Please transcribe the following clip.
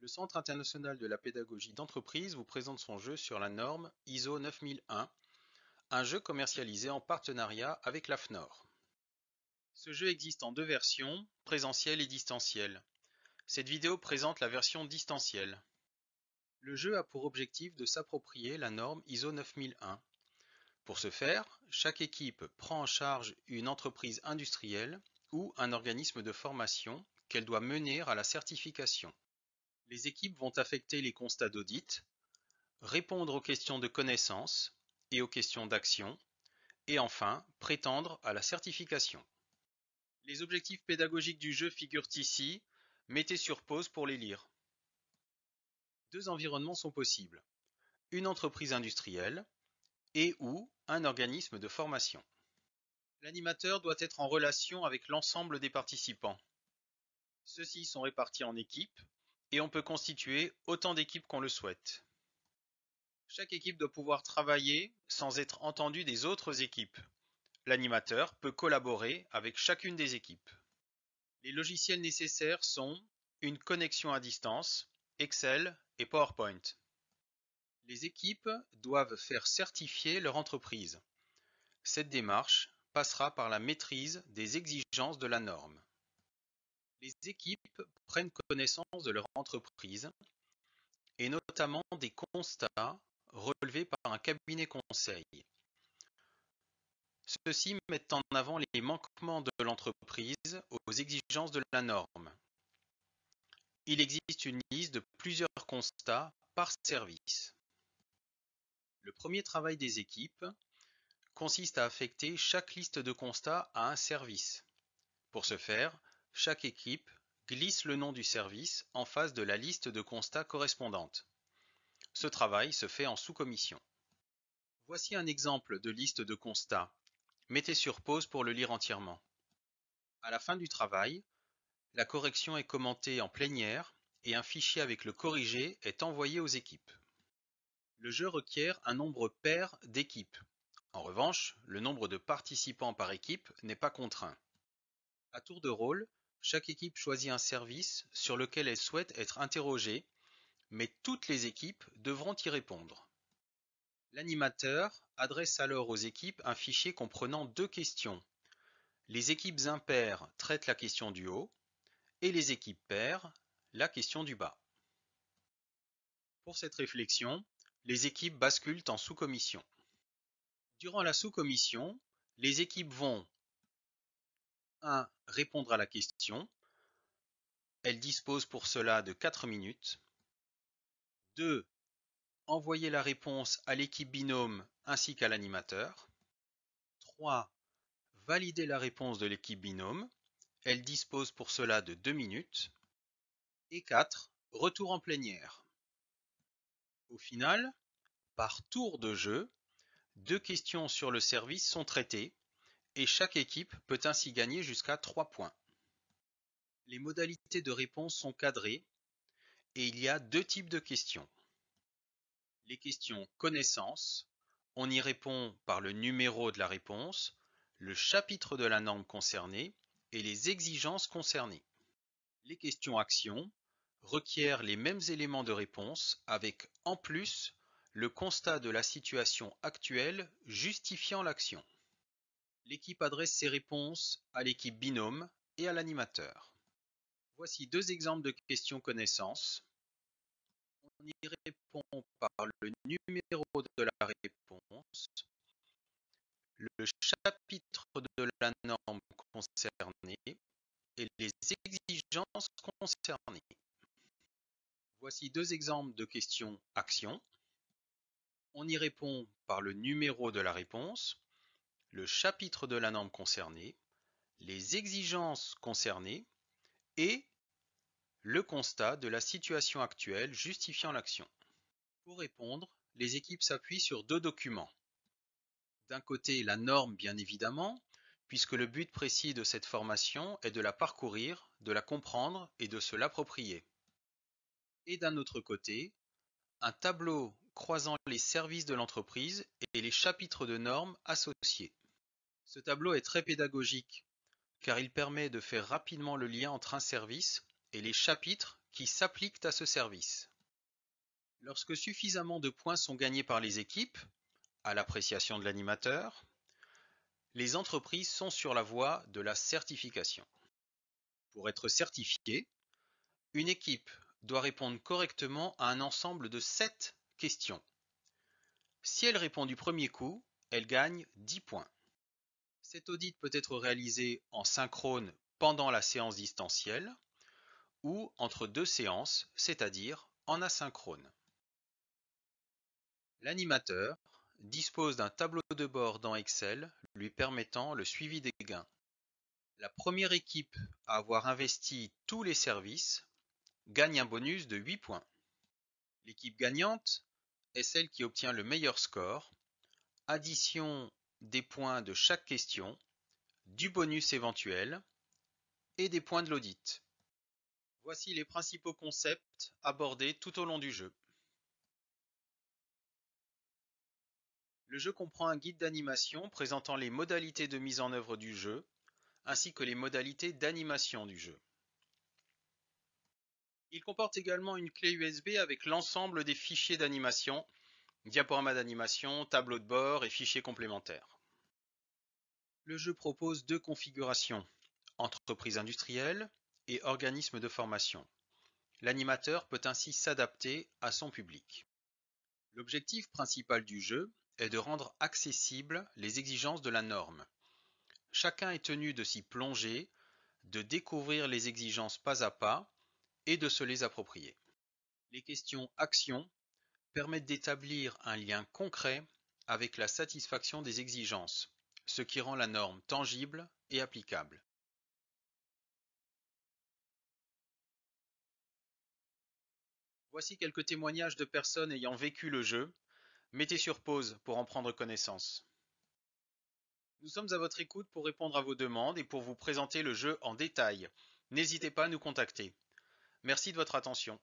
Le Centre international de la pédagogie d'entreprise vous présente son jeu sur la norme ISO 9001, un jeu commercialisé en partenariat avec la FNOR. Ce jeu existe en deux versions, présentielle et distancielle. Cette vidéo présente la version distancielle. Le jeu a pour objectif de s'approprier la norme ISO 9001. Pour ce faire, chaque équipe prend en charge une entreprise industrielle ou un organisme de formation qu'elle doit mener à la certification. Les équipes vont affecter les constats d'audit, répondre aux questions de connaissance et aux questions d'action, et enfin prétendre à la certification. Les objectifs pédagogiques du jeu figurent ici, mettez sur pause pour les lire. Deux environnements sont possibles, une entreprise industrielle et ou un organisme de formation. L'animateur doit être en relation avec l'ensemble des participants. Ceux-ci sont répartis en équipes et on peut constituer autant d'équipes qu'on le souhaite. Chaque équipe doit pouvoir travailler sans être entendue des autres équipes. L'animateur peut collaborer avec chacune des équipes. Les logiciels nécessaires sont une connexion à distance, Excel et PowerPoint. Les équipes doivent faire certifier leur entreprise. Cette démarche passera par la maîtrise des exigences de la norme. Les équipes prennent connaissance de leur entreprise et notamment des constats relevés par un cabinet conseil. Ceux-ci mettent en avant les manquements de l'entreprise aux exigences de la norme. Il existe une liste de plusieurs constats par service. Le premier travail des équipes consiste à affecter chaque liste de constats à un service. Pour ce faire, chaque équipe glisse le nom du service en face de la liste de constats correspondante. Ce travail se fait en sous-commission. Voici un exemple de liste de constats. Mettez sur pause pour le lire entièrement. À la fin du travail, la correction est commentée en plénière et un fichier avec le corrigé est envoyé aux équipes. Le jeu requiert un nombre pair d'équipes. En revanche, le nombre de participants par équipe n'est pas contraint. À tour de rôle, chaque équipe choisit un service sur lequel elle souhaite être interrogée, mais toutes les équipes devront y répondre. L'animateur adresse alors aux équipes un fichier comprenant deux questions. Les équipes impaires traitent la question du haut et les équipes paires la question du bas. Pour cette réflexion, les équipes basculent en sous-commission. Durant la sous-commission, les équipes vont 1. Répondre à la question. Elles disposent pour cela de 4 minutes. 2. Envoyer la réponse à l'équipe binôme ainsi qu'à l'animateur. 3. Valider la réponse de l'équipe binôme. Elle dispose pour cela de 2 minutes. Et 4. Retour en plénière. Au final, par tour de jeu, 2 questions sur le service sont traitées et chaque équipe peut ainsi gagner jusqu'à 3 points. Les modalités de réponse sont cadrées et il y a 2 types de questions. Les questions connaissance, on y répond par le numéro de la réponse, le chapitre de la norme concernée et les exigences concernées. Les questions action requièrent les mêmes éléments de réponse avec en plus le constat de la situation actuelle justifiant l'action. L'équipe adresse ses réponses à l'équipe binôme et à l'animateur. Voici 2 exemples de questions connaissance. On y répond par le numéro de la réponse, le chapitre de la norme concernée et les exigences concernées. Voici 2 exemples de questions action. On y répond par le numéro de la réponse, le chapitre de la norme concernée, les exigences concernées et le constat de la situation actuelle justifiant l'action. Pour répondre, les équipes s'appuient sur 2 documents. D'un côté, la norme bien évidemment, puisque le but précis de cette formation est de la parcourir, de la comprendre et de se l'approprier. Et d'un autre côté, un tableau croisant les services de l'entreprise et les chapitres de normes associés. Ce tableau est très pédagogique car il permet de faire rapidement le lien entre un service et les chapitres qui s'appliquent à ce service. Lorsque suffisamment de points sont gagnés par les équipes, à l'appréciation de l'animateur, les entreprises sont sur la voie de la certification. Pour être certifiée, une équipe doit répondre correctement à un ensemble de 7 questions. Si elle répond du premier coup, elle gagne 10 points. Cet audit peut être réalisé en synchrone pendant la séance distancielle ou entre deux séances, c'est-à-dire en asynchrone. L'animateur dispose d'un tableau de bord dans Excel lui permettant le suivi des gains. La première équipe à avoir investi tous les services gagne un bonus de 8 points. L'équipe gagnante est celle qui obtient le meilleur score, addition des points de chaque question, du bonus éventuel et des points de l'audit. Voici les principaux concepts abordés tout au long du jeu. Le jeu comprend un guide d'animation présentant les modalités de mise en œuvre du jeu, ainsi que les modalités d'animation du jeu. Il comporte également une clé USB avec l'ensemble des fichiers d'animation, diaporamas d'animation, tableau de bord et fichiers complémentaires. Le jeu propose deux configurations, entreprise industrielle et organisme de formation. L'animateur peut ainsi s'adapter à son public. L'objectif principal du jeu est de rendre accessibles les exigences de la norme. Chacun est tenu de s'y plonger, de découvrir les exigences pas à pas et de se les approprier. Les questions actions permettent d'établir un lien concret avec la satisfaction des exigences, ce qui rend la norme tangible et applicable. Voici quelques témoignages de personnes ayant vécu le jeu. Mettez sur pause pour en prendre connaissance. Nous sommes à votre écoute pour répondre à vos demandes et pour vous présenter le jeu en détail. N'hésitez pas à nous contacter. Merci de votre attention.